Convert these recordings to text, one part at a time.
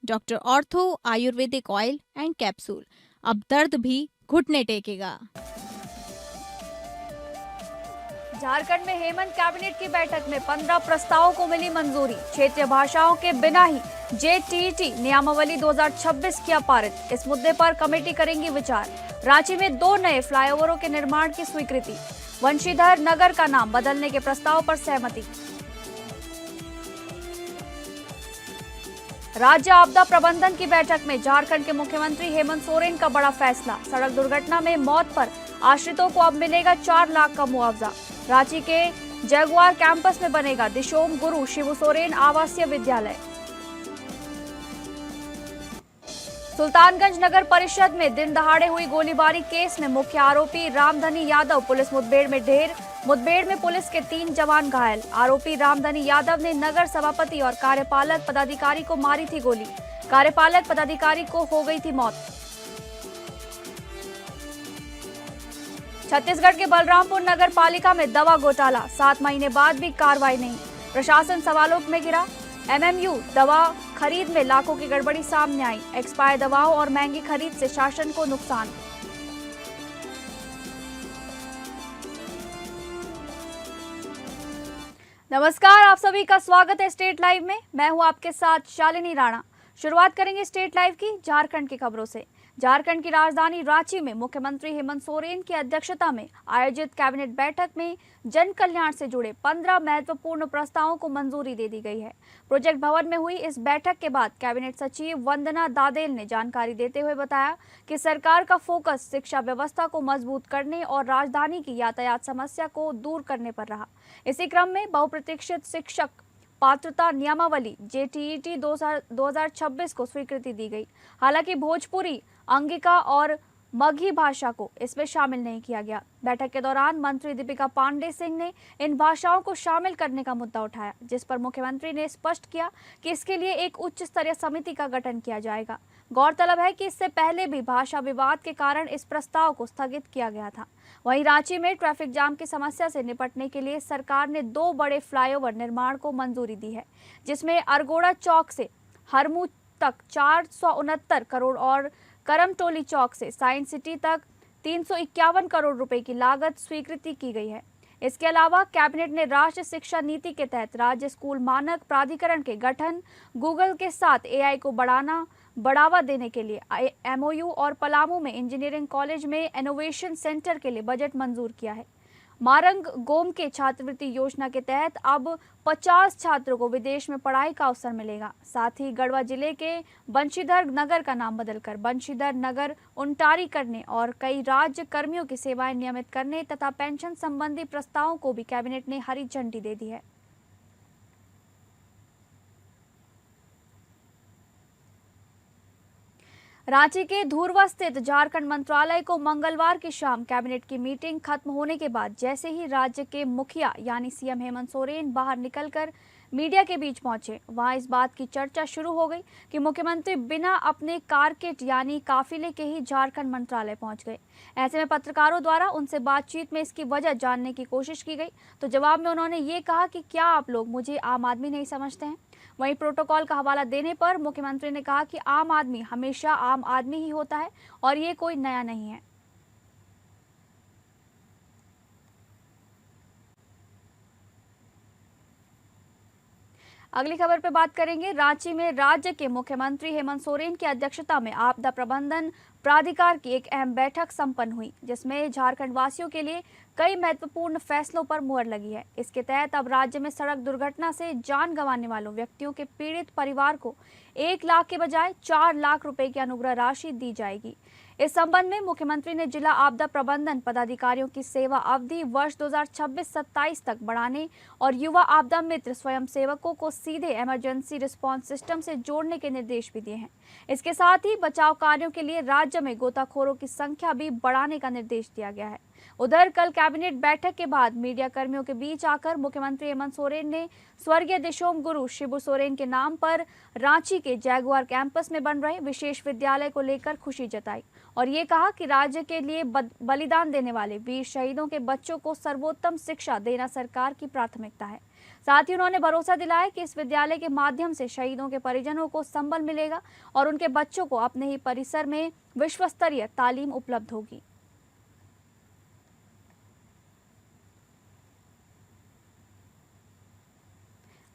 Doctor ortho Ayurvedic oil and capsule. अब दर्द भी घुटने टेकेगा। झारखंड में हेमंत कैबिनेट की बैठक में 15 प्रस्तावों को मिली मंजूरी। क्षेत्रीय भाषाओं के बिना ही जेटीईटी नियमावली 2026 किया पारित। इस मुद्दे पर कमेटी करेंगी विचार। रांची में 2 नए फ्लाईओवरों के निर्माण की स्वीकृति। वंशीधर नगर का नाम बदलने के प्रस्ताव पर सहमति। राज्य आपदा प्रबंधन की बैठक में झारखंड के मुख्यमंत्री हेमंत सोरेन का बड़ा फैसला। सड़क दुर्घटना में मौत पर आश्रितों को अब मिलेगा 4 लाख का मुआवजा। रांची के जगुआर कैंपस में बनेगा दिशोम गुरु शिबू सोरेन आवासीय विद्यालय। सुल्तानगंज नगर परिषद में दिन दहाड़े हुई गोलीबारी केस में मुख्य आरोपी रामधनी यादव पुलिस मुठभेड़ में ढेर। मुठभेड़ में पुलिस के 3 जवान घायल। आरोपी रामधनी यादव ने नगर सभापति और कार्यपालक पदाधिकारी को मारी थी गोली। कार्यपालक पदाधिकारी को हो गई थी मौत। छत्तीसगढ़ के बलरामपुर नगर पालिका में दवा घोटाला। 7 महीने बाद भी कार्रवाई नहीं। प्रशासन सवालों में घिरा। एमएमयू दवा खरीद में लाखों की गड़बड़ी सामने आई। एक्सपायर दवाओं और महंगी खरीद से शासन को नुकसान। नमस्कार, आप सभी का स्वागत है स्टेट लाइव में। मैं हूं आपके साथ शालिनी राणा। शुरुआत करेंगे स्टेट लाइव की झारखंड की खबरों से। झारखंड की राजधानी रांची में मुख्यमंत्री हेमंत सोरेन की अध्यक्षता में आयोजित कैबिनेट बैठक में जन कल्याण से जुड़े 15 महत्वपूर्ण प्रस्तावों को मंजूरी दे दी गई है। प्रोजेक्ट भवन में हुई इस बैठक के बाद कैबिनेट सचिव वंदना दादेल ने जानकारी देते हुए बताया कि सरकार का फोकस शिक्षा व्यवस्था को मजबूत करने और राजधानी की यातायात समस्या को दूर करने पर रहा। इसी क्रम में बहुप्रतीक्षित शिक्षक पात्रता नियमावली जेटीईटी 2026 को स्वीकृति दी गई। हालांकि भोजपुरी, अंगिका और मगही भाषा को इसमें शामिल नहीं किया गया। बैठक के दौरान मंत्री दीपिका पांडे सिंह ने इन भाषाओं को शामिल करने का मुद्दा उठाया, जिस पर मुख्यमंत्री ने स्पष्ट किया कि इसके लिए एक उच्च स्तरीय समिति का गठन किया जाएगा। गौरतलब है कि इससे पहले भी भाषा विवाद के कारण इस प्रस्ताव को स्थगित किया गया था। वहीं रांची में ट्रैफिक जाम की समस्या से निपटने के लिए सरकार ने 2 बड़े फ्लाईओवर निर्माण को मंजूरी दी है, जिसमें अरगोड़ा चौक से हरमू तक 469 करोड़ और करमटोली चौक से साइंस सिटी तक 351 करोड़ रुपए की लागत स्वीकृति की गई है। इसके अलावा कैबिनेट ने राष्ट्रीय शिक्षा नीति के तहत राज्य स्कूल मानक प्राधिकरण के गठन, गूगल के साथ एआई को बढ़ावा देने के लिए एमओयू और पलामू में इंजीनियरिंग कॉलेज में इनोवेशन सेंटर के लिए बजट मंजूर किया है। मारंग गोम के छात्रवृत्ति योजना के तहत अब 50 छात्रों को विदेश में पढ़ाई का अवसर मिलेगा। साथ ही गढ़वा जिले के बंशीधर नगर का नाम बदलकर बंशीधर नगर उंटारी करने और कई राज्य कर्मियों की सेवाएं नियमित करने तथा पेंशन संबंधी प्रस्तावों को भी कैबिनेट ने हरी झंडी दे दी है। रांची के धुरवा स्थित झारखंड मंत्रालय को मंगलवार की शाम कैबिनेट की मीटिंग खत्म होने के बाद जैसे ही राज्य के मुखिया यानी सीएम हेमंत सोरेन बाहर निकलकर मीडिया के बीच पहुंचे, वहां इस बात की चर्चा शुरू हो गई कि मुख्यमंत्री बिना अपने कारकेट यानी काफिले के ही झारखंड मंत्रालय पहुंच गए। ऐसे में पत्रकारों द्वारा उनसे बातचीत में इसकी वजह जानने की कोशिश की गई, तो जवाब में उन्होंने ये कहा कि क्या आप लोग मुझे आम आदमी नहीं समझते हैं। वहीं प्रोटोकॉल का हवाला देने पर मुख्यमंत्री ने कहा कि आम आदमी हमेशा आम आदमी ही होता है और ये कोई नया नहीं है। अगली खबर पे बात करेंगे। रांची में राज्य के मुख्यमंत्री हेमंत सोरेन की अध्यक्षता में आपदा प्रबंधन प्राधिकार की एक अहम बैठक संपन्न हुई, जिसमें झारखंड वासियों के लिए कई महत्वपूर्ण फैसलों पर मुहर लगी है। इसके तहत अब राज्य में सड़क दुर्घटना से जान गंवाने वालों व्यक्तियों के पीड़ित परिवार को 1 लाख के बजाय 4 लाख रुपए की अनुग्रह राशि दी जाएगी। इस संबंध में मुख्यमंत्री ने जिला आपदा प्रबंधन पदाधिकारियों की सेवा अवधि वर्ष 2026-27 तक बढ़ाने और युवा आपदा मित्र स्वयं सेवकों को सीधे इमरजेंसी रिस्पांस सिस्टम से जोड़ने के निर्देश भी दिए हैं। इसके साथ ही बचाव कार्यों के लिए राज्य में गोताखोरों की संख्या भी बढ़ाने का निर्देश दिया गया है। उधर कल कैबिनेट बैठक के बाद मीडिया कर्मियों के बीच आकर मुख्यमंत्री हेमंत सोरेन ने स्वर्गीय दिशोम गुरु शिबू सोरेन के नाम पर रांची के जगुआर कैंपस में बन रहे विशेष विद्यालय को लेकर खुशी जताई और ये कहा कि राज्य के लिए बलिदान देने वाले वीर शहीदों के बच्चों को सर्वोत्तम शिक्षा देना सरकार की प्राथमिकता है। साथ ही उन्होंने भरोसा दिलाया कि इस विद्यालय के माध्यम से शहीदों के परिजनों को संबल मिलेगा और उनके बच्चों को अपने ही परिसर में विश्व स्तरीय तालीम उपलब्ध होगी।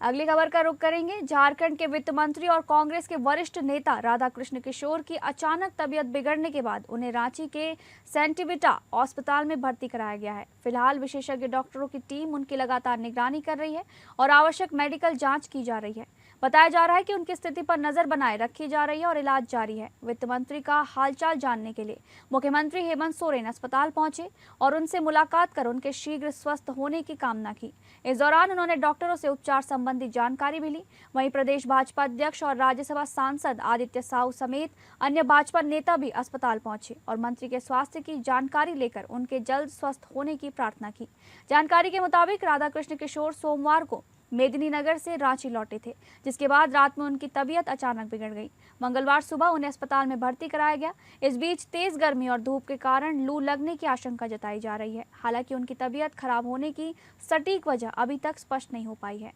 अगली खबर का रुख करेंगे। झारखंड के वित्त मंत्री और कांग्रेस के वरिष्ठ नेता राधाकृष्ण किशोर की अचानक तबीयत बिगड़ने के बाद उन्हें रांची के सेंटिबिटा अस्पताल में भर्ती कराया गया है। फिलहाल विशेषज्ञ डॉक्टरों की टीम उनकी लगातार निगरानी कर रही है और आवश्यक मेडिकल जांच की जा रही है। बताया जा रहा है कि उनकी स्थिति पर नजर बनाए रखी जा रही है और इलाज जारी है। वित्त मंत्री का हालचाल जानने के लिए मुख्यमंत्री हेमंत सोरेन अस्पताल पहुंचे और उनसे मुलाकात कर उनके शीघ्र स्वस्थ होने की कामना की। इस दौरान उन्होंने डॉक्टरों से उपचार संबंधी जानकारी भी ली। वहीं प्रदेश भाजपा अध्यक्ष और राज्यसभा सांसद आदित्य साहू समेत अन्य भाजपा नेता भी अस्पताल पहुंचे और मंत्री के स्वास्थ्य की जानकारी लेकर उनके जल्द स्वस्थ होने की प्रार्थना की। जानकारी के मुताबिक राधाकृष्ण किशोर सोमवार को मेदिनीनगर से रांची लौटे थे, जिसके बाद रात में उनकी तबीयत अचानक बिगड़ गई। मंगलवार सुबह उन्हें अस्पताल में भर्ती कराया गया। इस बीच तेज गर्मी और धूप के कारण लू लगने की आशंका जताई जा रही है। हालांकि उनकी तबीयत खराब होने की सटीक वजह अभी तक स्पष्ट नहीं हो पाई है।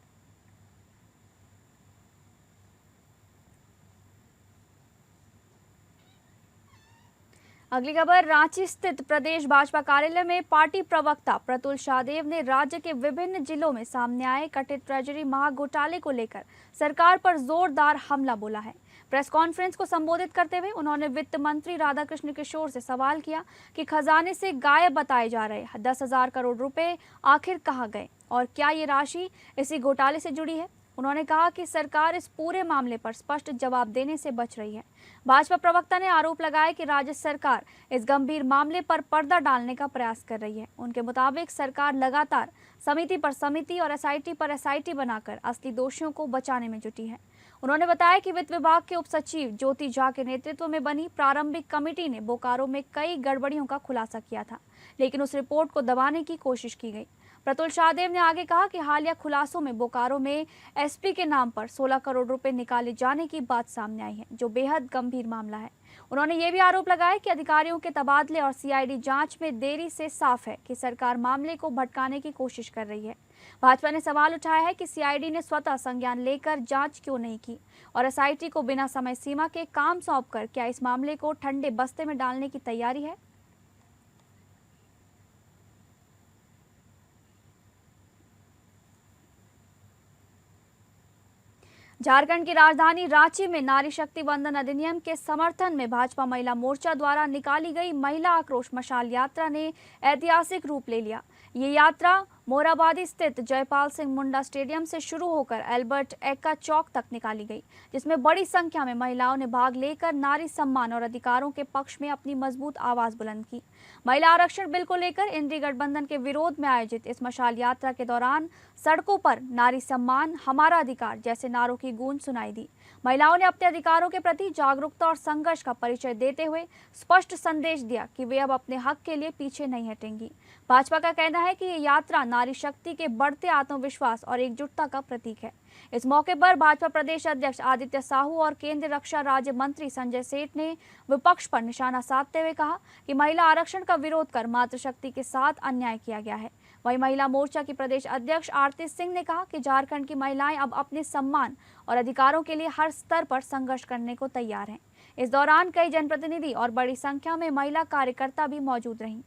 अगली खबर, रांची स्थित प्रदेश भाजपा कार्यालय में पार्टी प्रवक्ता प्रतुल शाहदेव ने राज्य के विभिन्न जिलों में सामने आए कथित ट्रेजरी महाघोटाले को लेकर सरकार पर जोरदार हमला बोला है। प्रेस कॉन्फ्रेंस को संबोधित करते हुए उन्होंने वित्त मंत्री राधाकृष्ण किशोर से सवाल किया कि खजाने से गायब बताए जा रहे 10,000 करोड़ रुपए आखिर कहाँ गए और क्या ये राशि इसी घोटाले से जुड़ी है। उन्होंने कहा कि सरकार इस पूरे मामले पर स्पष्ट जवाब देने से बच रही है। भाजपा प्रवक्ता ने आरोप लगाया कि राज्य सरकार इस गंभीर मामले पर पर्दा डालने का प्रयास कर रही है। उनके मुताबिक सरकार लगातार समिति पर समिति और एसआईटी पर एसआईटी बनाकर असली दोषियों को बचाने में जुटी है। उन्होंने बताया कि वित्त विभाग के उप सचिव ज्योति झा के नेतृत्व में बनी प्रारंभिक कमेटी ने बोकारो में कई गड़बड़ियों का खुलासा किया था, लेकिन उस रिपोर्ट को दबाने की कोशिश की गई। प्रतुल शाहदेव ने आगे कहा कि हालिया खुलासों में बोकारो में एसपी के नाम पर 16 करोड़ रुपए निकाले जाने की बात सामने आई है, जो बेहद गंभीर मामला है। उन्होंने ये भी आरोप लगाया कि अधिकारियों के तबादले और सीआईडी जांच में देरी से साफ है कि सरकार मामले को भटकाने की कोशिश कर रही है। भाजपा ने सवाल उठाया है कि सीआईडी ने स्वतः संज्ञान लेकर जांच क्यों नहीं की और एसआईटी को बिना समय सीमा के काम सौंपकर क्या इस मामले को ठंडे बस्ते में डालने की तैयारी है। झारखंड की राजधानी रांची में नारी शक्ति वंदन अधिनियम के समर्थन में भाजपा महिला मोर्चा द्वारा निकाली गई महिला आक्रोश मशाल यात्रा ने ऐतिहासिक रूप ले लिया। ये यात्रा मोराबादी स्थित जयपाल सिंह मुंडा स्टेडियम से शुरू होकर एल्बर्ट एक्का चौक तक निकाली गई, जिसमें बड़ी संख्या में महिलाओं ने भाग लेकर नारी सम्मान और अधिकारों के पक्ष में अपनी मजबूत आवाज बुलंद की। महिला आरक्षण बिल को लेकर इंद्री गठबंधन के विरोध में आयोजित इस मशाल यात्रा के दौरान सड़कों पर नारी सम्मान, हमारा अधिकार जैसे नारों की गूंज सुनाई दी। महिलाओं ने अपने अधिकारों के प्रति जागरूकता और संघर्ष का परिचय देते हुए स्पष्ट संदेश दिया कि वे अब अपने हक के लिए पीछे नहीं हटेंगी। भाजपा का कहना है कि ये यात्रा नारी शक्ति के बढ़ते आत्मविश्वास और एकजुटता का प्रतीक है। इस मौके पर भाजपा प्रदेश अध्यक्ष आदित्य साहू और केंद्रीय रक्षा राज्य मंत्री संजय सेठ ने विपक्ष पर निशाना साधते हुए कहा कि महिला आरक्षण का विरोध कर मातृशक्ति के साथ अन्याय किया गया है। वहीं महिला मोर्चा की प्रदेश अध्यक्ष आरती सिंह ने कहा कि झारखंड की महिलाएं अब अपने सम्मान और अधिकारों के लिए हर स्तर पर संघर्ष करने को तैयार हैं। इस दौरान कई जनप्रतिनिधि और बड़ी संख्या में महिला कार्यकर्ता भी मौजूद रहीं।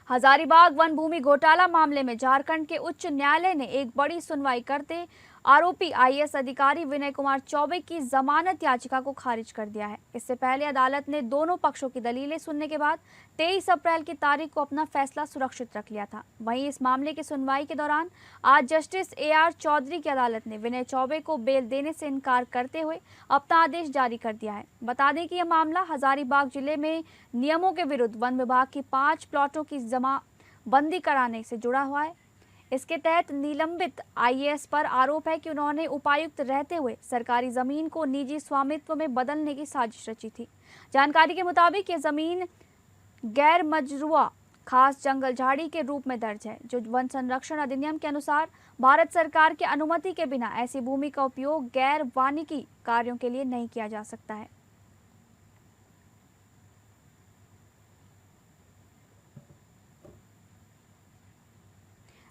हजारीबाग वन भूमि घोटाला मामले में झारखंड के उच्च न्यायालय ने एक बड़ी सुनवाई करते आरोपी आईएएस अधिकारी विनय कुमार चौबे की जमानत याचिका को खारिज कर दिया है। इससे पहले अदालत ने दोनों पक्षों की दलीलें सुनने के बाद 23 अप्रैल की तारीख को अपना फैसला सुरक्षित रख लिया था। वहीं इस मामले की सुनवाई के दौरान आज जस्टिस AR चौधरी की अदालत ने विनय चौबे को बेल देने से इनकार करते हुए अपना आदेश जारी कर दिया है। बता दें कि यह मामला हजारीबाग जिले में नियमों के विरुद्ध वन विभाग की 5 प्लॉटों की जमाबंदी कराने से जुड़ा हुआ है। इसके तहत निलंबित आईएएस पर आरोप है कि उन्होंने उपायुक्त रहते हुए सरकारी जमीन को निजी स्वामित्व में बदलने की साजिश रची थी। जानकारी के मुताबिक ये जमीन गैर मजरूआ खास जंगल झाड़ी के रूप में दर्ज है, जो वन संरक्षण अधिनियम के अनुसार भारत सरकार की अनुमति के बिना ऐसी भूमि का उपयोग गैर वानिकी कार्यों के लिए नहीं किया जा सकता है।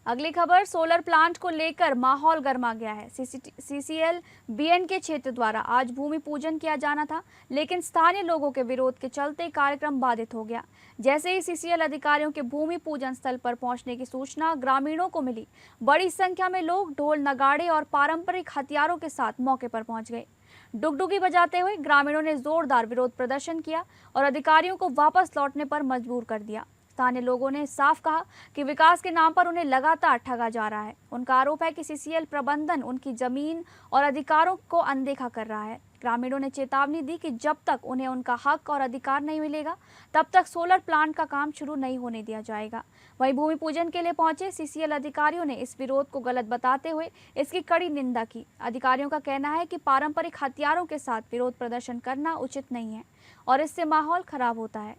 अगली खबर, सोलर प्लांट को लेकर माहौल गर्मा गया है। सीसीएल बीएन के क्षेत्र द्वारा आज भूमि पूजन किया जाना था, लेकिन स्थानीय लोगों के विरोध के चलते कार्यक्रम बाधित हो गया। जैसे ही सीसीएल अधिकारियों के भूमि पूजन स्थल पर पहुंचने की सूचना ग्रामीणों को मिली, बड़ी संख्या में लोग ढोल नगाड़े और पारंपरिक हथियारों के साथ मौके पर पहुंच गए। डुगडुगी बजाते हुए ग्रामीणों ने जोरदार विरोध प्रदर्शन किया और अधिकारियों को वापस लौटने पर मजबूर कर दिया। स्थानीय लोगों ने साफ कहा कि विकास के नाम पर उन्हें लगातार ठगा जा रहा है। उनका आरोप है कि सीसीएल प्रबंधन उनकी जमीन और अधिकारों को अनदेखा कर रहा है। ग्रामीणों ने चेतावनी दी कि जब तक उन्हें उनका हक और अधिकार नहीं मिलेगा, तब तक सोलर प्लांट का काम शुरू नहीं होने दिया जाएगा। वहीं भूमि पूजन के लिए पहुंचे सीसीएल अधिकारियों ने इस विरोध को गलत बताते हुए इसकी कड़ी निंदा की। अधिकारियों का कहना है कि पारंपरिक हथियारों के साथ विरोध प्रदर्शन करना उचित नहीं है और इससे माहौल खराब होता है।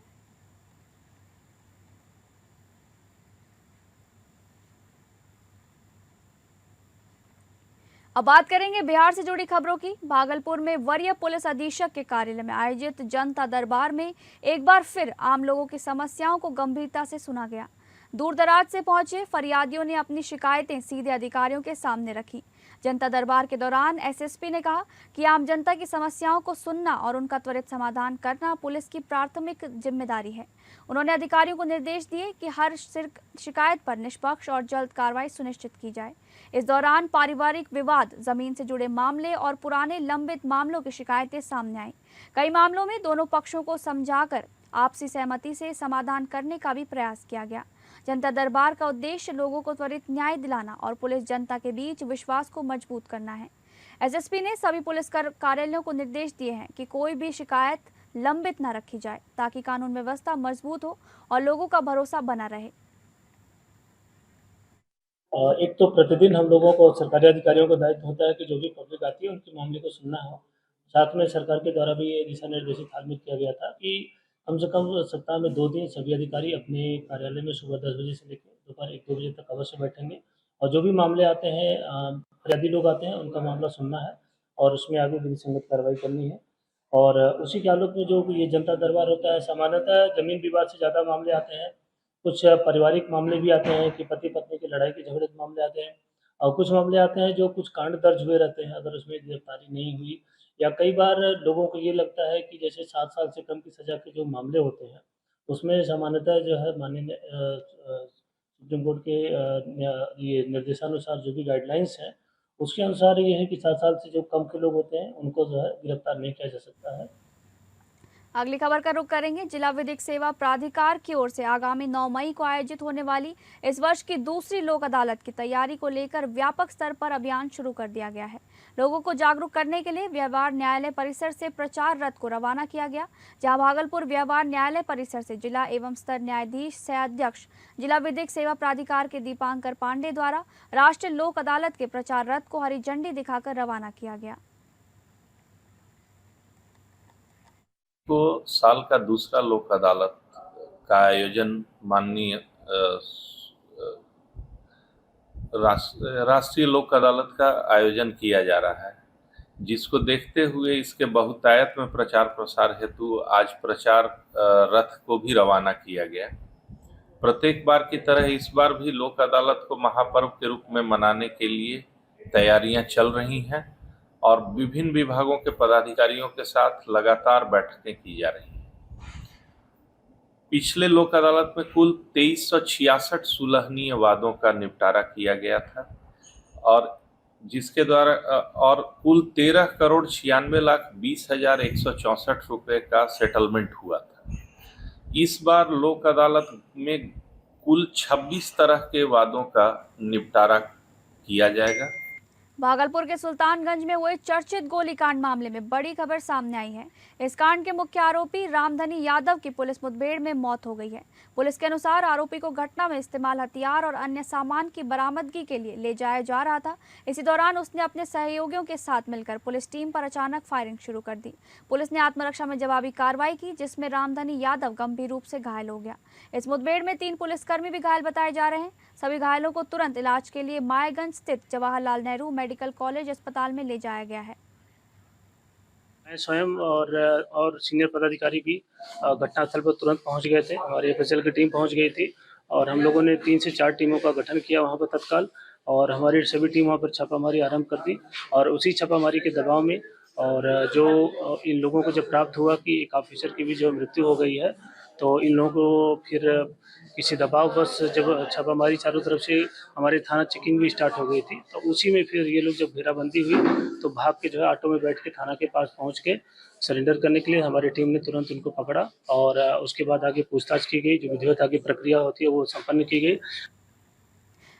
अब बात करेंगे बिहार से जुड़ी खबरों की। भागलपुर में वरीय पुलिस अधीक्षक के कार्यालय में आयोजित जनता दरबार में एक बार फिर आम लोगों की समस्याओं को गंभीरता से सुना गया। दूर दराज से पहुंचे फरियादियों ने अपनी शिकायतें सीधे अधिकारियों के सामने रखी। जनता दरबार के दौरान एसएसपी ने कहा कि आम जनता की समस्याओं को सुनना और उनका त्वरित समाधान करना पुलिस की प्राथमिक जिम्मेदारी है। उन्होंने अधिकारियों को निर्देश दिए कि हर शिकायत पर निष्पक्ष और जल्द कार्रवाई सुनिश्चित की जाए। इस दौरान पारिवारिक विवाद, जमीन से जुड़े मामले और पुराने लंबित मामलों की शिकायतें सामने आई। कई मामलों में दोनों पक्षों को समझाकर आपसी सहमति से समाधान करने का भी प्रयास किया गया। जनता दरबार का उद्देश्य लोगों को त्वरित न्याय दिलाना और पुलिस जनता के बीच विश्वास को मजबूत करना है। एसएसपी ने सभी पुलिस कार्यालयों को निर्देश दिए हैं कि कोई भी शिकायत लंबित न रखी जाए, ताकि कानून व्यवस्था मजबूत हो और लोगों का भरोसा बना रहे। एक तो प्रतिदिन हम लोगों को सरकारी अधिकारियों का दायित्व होता है कि जो भी पब्लिक आती है उनके मामले को सुनना है। साथ में सरकार के द्वारा भी ये दिशा निर्देशित हाल में किया गया था कि कम से कम सप्ताह में 2 दिन सभी अधिकारी अपने कार्यालय में सुबह 10 बजे से लेकर दोपहर 1-2 बजे तक अवश्य बैठेंगे और जो भी मामले आते हैं, फरियादी लोग आते हैं, उनका मामला सुनना है और उसमें आगे विधि संगत कार्रवाई करनी है। और उसी के आलोक में जो ये जनता दरबार होता है, सामान्यतः ज़मीन विवाद से ज़्यादा मामले आते हैं। कुछ पारिवारिक मामले भी आते हैं कि पति-पत्नी की लड़ाई के झगड़े के मामले आते हैं और कुछ मामले आते हैं जो कुछ कांड दर्ज हुए रहते हैं, अगर उसमें गिरफ्तारी नहीं हुई या कई बार लोगों को ये लगता है कि जैसे 7 साल से कम की सज़ा के जो मामले होते हैं, उसमें सामान्यतः जो है माननीय सुप्रीम कोर्ट के ये निर्देशानुसार जो भी गाइडलाइंस हैं, उसके अनुसार ये है कि 7 साल से जो कम के लोग होते हैं, उनको जो है गिरफ्तार नहीं किया जा सकता है। अगली खबर का रुख करेंगे। जिला विधिक सेवा प्राधिकार की ओर से आगामी 9 मई को आयोजित होने वाली इस वर्ष की दूसरी लोक अदालत की तैयारी को लेकर व्यापक स्तर पर अभियान शुरू कर दिया गया है। लोगों को जागरूक करने के लिए व्यवहार न्यायालय परिसर से प्रचार रथ को रवाना किया गया, जहां भागलपुर व्यवहार न्यायालय परिसर से जिला एवं स्तर न्यायाधीश सह अध्यक्ष जिला विधिक सेवा प्राधिकार के दीपांकर पांडे द्वारा राष्ट्रीय लोक अदालत के प्रचार रथ को हरी झंडी दिखाकर रवाना किया गया। को साल का दूसरा लोक अदालत का आयोजन माननीय राष्ट्रीय लोक अदालत का आयोजन किया जा रहा है, जिसको देखते हुए इसके बहुतायत में प्रचार प्रसार हेतु आज प्रचार रथ को भी रवाना किया गया। प्रत्येक बार की तरह इस बार भी लोक अदालत को महापर्व के रूप में मनाने के लिए तैयारियां चल रही हैं और विभिन्न विभागों के पदाधिकारियों के साथ लगातार बैठकें की जा रही हैं। पिछले लोक अदालत में कुल 2366 सुलहनीय वादों का निपटारा किया गया था और जिसके द्वारा और कुल 13,96,20,164 रुपये का सेटलमेंट हुआ था। इस बार लोक अदालत में कुल 26 तरह के वादों का निपटारा किया जाएगा। भागलपुर के सुल्तानगंज में हुए चर्चित गोलीकांड मामले में बड़ी खबर सामने आई है। इस कांड के मुख्य आरोपी रामधनी यादव की पुलिस मुठभेड़ में मौत हो गई है। पुलिस के अनुसार आरोपी को घटना में इस्तेमाल हथियार और अन्य सामान की बरामदगी के लिए ले जाया जा रहा था। इसी दौरान उसने अपने सहयोगियों के साथ मिलकर पुलिस टीम पर अचानक फायरिंग शुरू कर दी। पुलिस ने आत्मरक्षा में जवाबी कार्रवाई की, जिसमें रामधनी यादव गंभीर रूप से घायल हो गया। इस मुठभेड़ में 3 पुलिसकर्मी भी घायल बताए जा रहे हैं। सभी घायलों को तुरंत इलाज के लिए मायगंज स्थित जवाहरलाल नेहरू मेडिकल कॉलेज अस्पताल में ले जाया गया है। मैं स्वयं और सीनियर पदाधिकारी भी घटनास्थल पर तुरंत पहुंच गए थे। हमारी एफएसएल की टीम पहुंच गई थी और हम लोगों ने 3 से 4 टीमों का गठन किया वहाँ पर तत्काल, और हमारी सभी टीम वहाँ पर छापामारी आरंभ कर दी। और उसी छापामारी के दबाव में और जो इन लोगों को जब प्राप्त हुआ कि एक ऑफिसर की भी जो मृत्यु हो गई है, तो इन लोगों को फिर किसी दबाववश जब छापामारी चारों तरफ से हमारे थाना चेकिंग भी स्टार्ट हो गई थी, तो उसी में फिर ये लोग जब घेराबंदी हुई तो भाग के जो है ऑटो में बैठ के थाना के पास पहुँच के सरेंडर करने के लिए हमारी टीम ने तुरंत उनको पकड़ा, और उसके बाद आगे पूछताछ की गई। जो विधिवत आगे प्रक्रिया होती है वो संपन्न की गई।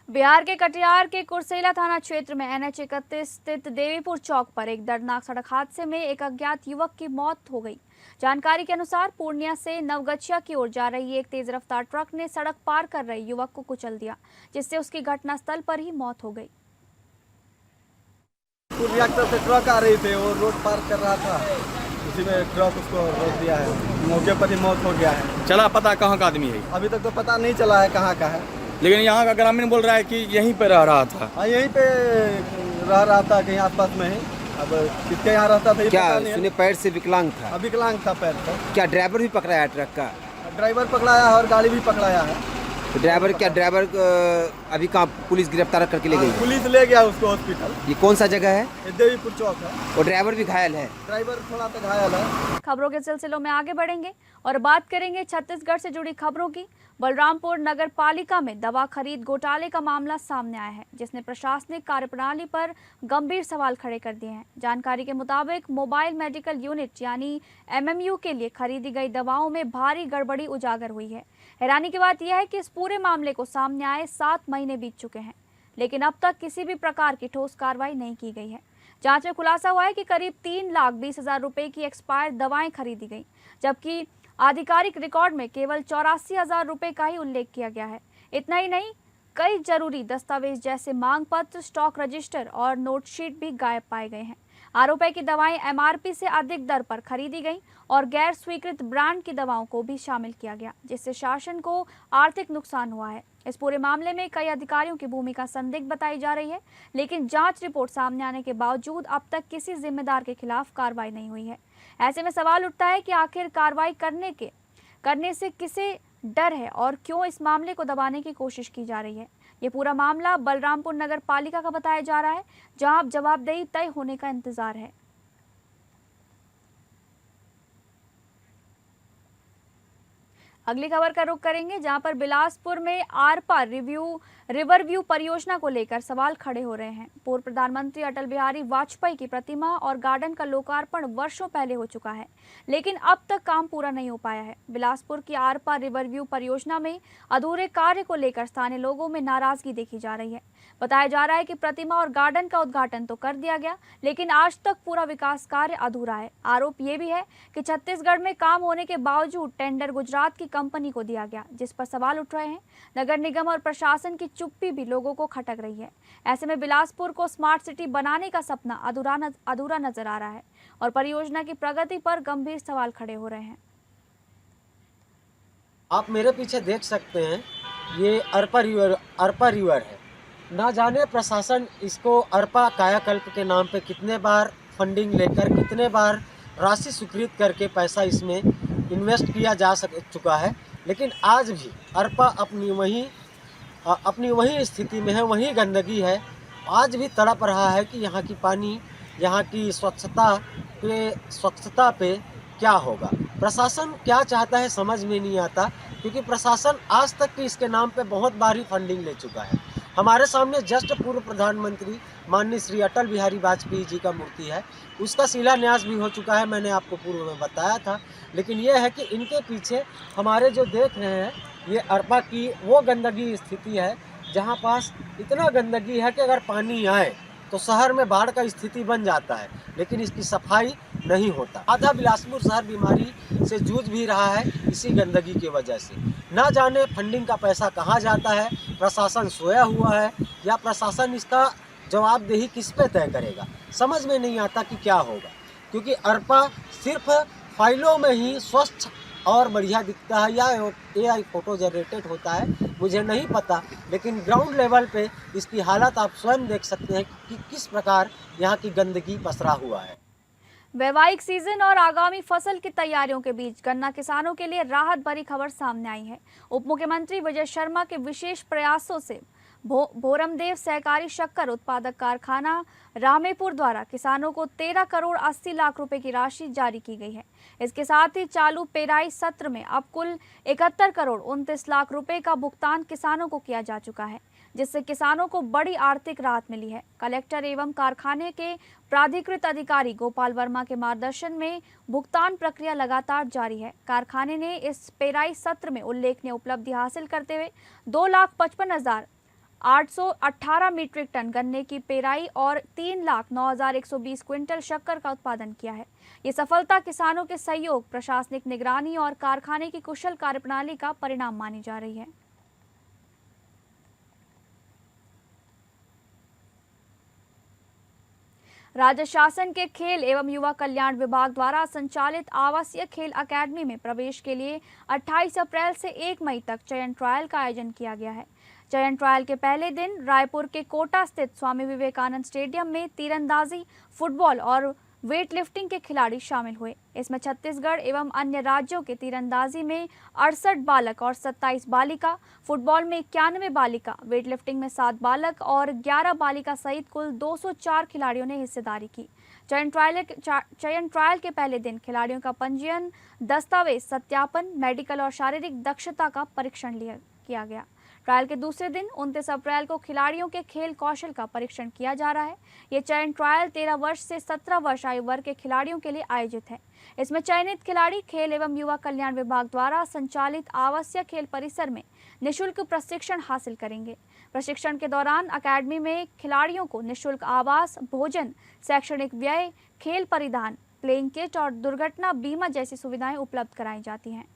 बिहार के कटिहार के कुर्सेला थाना क्षेत्र में NH 31 स्थित देवीपुर चौक पर एक दर्दनाक सड़क हादसे में एक अज्ञात युवक की मौत हो गई। जानकारी के अनुसार पूर्णिया से नवगछिया की ओर जा रही एक तेज रफ्तार ट्रक ने सड़क पार कर रहे युवक को कुचल दिया, जिससे उसकी घटनास्थल पर ही मौत हो गई। पूर्णिया की तरफ से ट्रक आ रही थी, वो रोड पार कर रहा था, उसी में ट्रक उसको रोक दिया है, मौके पर ही मौत हो गया है। चला पता कहाँ का आदमी है? अभी तक तो पता नहीं चला है कहाँ का है, लेकिन यहाँ का ग्रामीण बोल रहा है कि यहीं पे रह रहा था। हाँ यहीं पे रह रहा था, कहीं आसपास में ही। अब किसके यहाँ रहता था क्या सुने पैर से विकलांग था? अभी विकलांग था पैर से। क्या ड्राइवर भी पकड़ाया है ट्रक का? ड्राइवर पकड़ाया है और गाड़ी भी पकड़ाया है। तो ड्राइवर अभी कहाँ पुलिस गिरफ्तार करके ले गई? पुलिस ले गया उसको हॉस्पिटल। ये कौन सा जगह है? ये देवीपुर चौक है। और ड्राइवर भी घायल है? ड्राइवर थोड़ा सा घायल है। खबरों के सिलसिलों में आगे बढ़ेंगे और बात करेंगे छत्तीसगढ़ से जुड़ी खबरों की। बलरामपुर नगर पालिका में दवा खरीद घोटाले का मामला सामने आया है, जिसने प्रशासनिक कार्यप्रणाली पर गंभीर सवाल खड़े कर दिए हैं। जानकारी के मुताबिक मोबाइल मेडिकल यूनिट यानी MMU के लिए खरीदी गई दवाओं में भारी गड़बड़ी उजागर हुई है। हैरानी की बात यह है कि इस पूरे मामले को सामने आए 7 महीने बीत चुके हैं, लेकिन अब तक किसी भी प्रकार की ठोस कार्रवाई नहीं की गई है। जांच में खुलासा हुआ है कि करीब 3,20,000 रुपए की एक्सपायर दवाएं खरीदी गई, जबकि आधिकारिक रिकॉर्ड में केवल 84,000 रुपए का ही उल्लेख किया गया है। इतना ही नहीं, कई जरूरी दस्तावेज जैसे मांग पत्र, स्टॉक रजिस्टर और नोटशीट भी गायब पाए गए हैं। आरोप है कि दवाएं MRP से अधिक दर पर खरीदी गईं और गैर स्वीकृत ब्रांड की दवाओं को भी शामिल किया गया, जिससे शासन को आर्थिक नुकसान हुआ है। इस पूरे मामले में कई अधिकारियों की भूमिका संदिग्ध बताई जा रही है, लेकिन जांच रिपोर्ट सामने आने के बावजूद अब तक किसी जिम्मेदार के खिलाफ कार्रवाई नहीं हुई है। ऐसे में सवाल उठता है कि आखिर कार्रवाई करने से किसे डर है और क्यों इस मामले को दबाने की कोशिश की जा रही है। ये पूरा मामला बलरामपुर नगर पालिका का बताया जा रहा है, जहां अब जवाबदेही तय होने का इंतजार है। अगली खबर का रुख करेंगे, जहां पर बिलासपुर में आर-पार रिवर व्यू परियोजना को लेकर सवाल खड़े हो रहे हैं। पूर्व प्रधानमंत्री अटल बिहारी वाजपेयी की प्रतिमा और गार्डन का लोकार्पण वर्षों पहले हो चुका है, लेकिन अब तक काम पूरा नहीं हो पाया है। बिलासपुर की आर-पार रिवर व्यू परियोजना में अधूरे कार्य को लेकर स्थानीय लोगों में नाराजगी देखी जा रही है। बताया जा रहा है कि प्रतिमा और गार्डन का उद्घाटन तो कर दिया गया, लेकिन आज तक पूरा विकास कार्य अधूरा है। आरोप ये भी है कि छत्तीसगढ़ में काम होने के बावजूद टेंडर गुजरात की कंपनी को दिया गया, जिस पर सवाल उठ रहे हैं। नगर निगम और प्रशासन की चुप्पी भी लोगों को खटक रही है। ऐसे में बिलासपुर को स्मार्ट सिटी बनाने का सपना अधूरा नजर आ रहा है और परियोजना की प्रगति पर गंभीर सवाल खड़े हो रहे हैं। आप मेरे पीछे देख सकते हैं, ये अरपा रिवर है। ना जाने प्रशासन इसको अरपा कायाकल्प के नाम पे कितने बार फंडिंग लेकर, कितने बार राशि स्वीकृत करके पैसा इसमें इन्वेस्ट किया जा चुका है, लेकिन आज भी अरपा अपनी वही स्थिति में है, वही गंदगी है। आज भी तड़प रहा है कि यहाँ की पानी, यहाँ की स्वच्छता पे क्या होगा। प्रशासन क्या चाहता है समझ में नहीं आता, क्योंकि प्रशासन आज तक की इसके नाम पे बहुत बार ही फंडिंग ले चुका है। हमारे सामने जस्ट पूर्व प्रधानमंत्री माननीय श्री अटल बिहारी वाजपेयी जी का मूर्ति है, उसका शिलान्यास भी हो चुका है, मैंने आपको पूर्व में बताया था। लेकिन ये है कि इनके पीछे हमारे जो देख रहे हैं, ये अरपा की वो गंदगी स्थिति है जहाँ पास इतना गंदगी है कि अगर पानी आए तो शहर में बाढ़ का स्थिति बन जाता है, लेकिन इसकी सफाई नहीं होता। आधा बिलासपुर शहर बीमारी से जूझ भी रहा है इसी गंदगी की वजह से। ना जाने फंडिंग का पैसा कहाँ जाता है, प्रशासन सोया हुआ है या प्रशासन इसका जवाबदेही किस पे तय करेगा, समझ में नहीं आता कि क्या होगा। क्योंकि अरपा सिर्फ फाइलों में ही स्वच्छ और बढ़िया दिखता है या AI फोटो जनरेटेड होता है, मुझे नहीं पता, लेकिन ग्राउंड लेवल पे इसकी हालत आप स्वयं देख सकते हैं कि किस प्रकार यहाँ की गंदगी पसरा हुआ है। वैवाहिक सीजन और आगामी फसल की तैयारियों के बीच गन्ना किसानों के लिए राहत भरी खबर सामने आई है। उप मुख्यमंत्री विजय शर्मा के विशेष प्रयासों से भोरमदेव सहकारी शक्कर उत्पादक कारखाना रामेपुर द्वारा किसानों को 13 करोड़ 80 लाख रुपए की राशि जारी की गई है। इसके साथ ही चालू पेराई सत्र में अब कुल 71 करोड़ 29 लाख रुपए का भुगतान किसानों को किया जा चुका है, जिससे किसानों को बड़ी आर्थिक राहत मिली है। कलेक्टर एवं कारखाने के प्राधिकृत अधिकारी गोपाल वर्मा के मार्गदर्शन में भुगतान प्रक्रिया लगातार जारी है। कारखाने ने इस पेराई सत्र में उल्लेखनीय उपलब्धि हासिल करते हुए 2,55,818 मीट्रिक टन गन्ने की पेराई और 3,09,120 क्विंटल शक्कर का उत्पादन किया है। ये सफलता किसानों के सहयोग, प्रशासनिक निगरानी और कारखाने की कुशल कार्यप्रणाली का परिणाम मानी जा रही है। राज्य शासन के खेल एवं युवा कल्याण विभाग द्वारा संचालित आवासीय खेल अकादमी में प्रवेश के लिए 28 अप्रैल से 1 मई तक चयन ट्रायल का आयोजन किया गया है। चयन ट्रायल के पहले दिन रायपुर के कोटा स्थित स्वामी विवेकानंद स्टेडियम में तीरंदाजी, फुटबॉल और वेट लिफ्टिंग के खिलाड़ी शामिल हुए। इसमें छत्तीसगढ़ एवं अन्य राज्यों के तीरंदाजी में 68 बालक और 27 बालिका, फुटबॉल में 91 बालिका, वेट लिफ्टिंग में 7 बालक और 11 बालिका सहित कुल 204 खिलाड़ियों ने हिस्सेदारी की। चयन ट्रायल के पहले दिन खिलाड़ियों का पंजीयन, दस्तावेज सत्यापन, मेडिकल और शारीरिक दक्षता का परीक्षण किया गया। ट्रायल के दूसरे दिन 29 अप्रैल को खिलाड़ियों के खेल कौशल का परीक्षण किया जा रहा है। ये चयन ट्रायल 13 वर्ष से 17 वर्ष आयु वर्ग के खिलाड़ियों के लिए आयोजित है। इसमें चयनित खिलाड़ी खेल एवं युवा कल्याण विभाग द्वारा संचालित आवासीय खेल परिसर में निःशुल्क प्रशिक्षण हासिल करेंगे। प्रशिक्षण के दौरान अकादमी में खिलाड़ियों को निःशुल्क आवास, भोजन, शैक्षणिक व्यय, खेल परिधान, प्लेइंग किट और दुर्घटना बीमा जैसी सुविधाएं उपलब्ध कराई जाती हैं।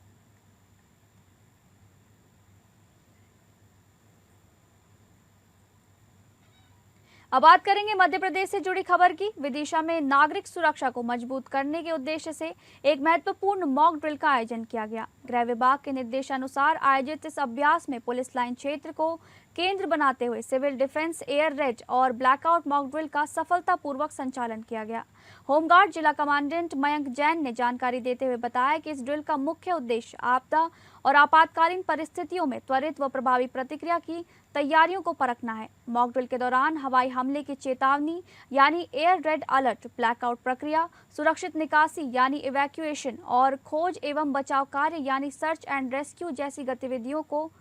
अब बात करेंगे मध्य प्रदेश से जुड़ी खबर की। विदिशा में नागरिक सुरक्षा को मजबूत करने के उद्देश्य से एक महत्वपूर्ण मॉक ड्रिल का आयोजन किया गया। गृह विभाग के निर्देशानुसार आयोजित इस अभ्यास में पुलिस लाइन क्षेत्र को केंद्र बनाते हुए सिविल डिफेंस, एयर रेड और ब्लैकआउट मॉक ड्रिल का सफलतापूर्वक संचालन किया गया। होमगार्ड जिला कमांडेंट मयंक जैन ने जानकारी देते हुए बताया कि इस ड्रिल का मुख्य उद्देश्य आपदा और आपातकालीन परिस्थितियों में त्वरित व प्रभावी प्रतिक्रिया की तैयारियों को परखना है। मॉक ड्रिल के दौरान हवाई हमले की चेतावनी यानी एयर रेड अलर्ट, ब्लैकआउट प्रक्रिया, सुरक्षित निकासी यानी इवैक्यूएशन और खोज एवं बचाव कार्य यानी सर्च एंड रेस्क्यू जैसी गतिविधियों को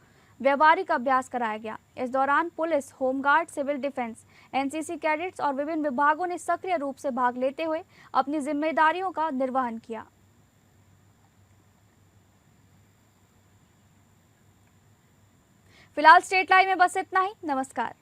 व्यवहारिक अभ्यास कराया गया। इस दौरान police, home guard, civil defence, NCC cadets और विभिन्न विभागों ने सक्रिय रूप से भाग लेते हुए अपनी जिम्मेदारियों का निर्वहन किया। फिलहाल स्टेट लाइव में बस इतना ही। नमस्कार।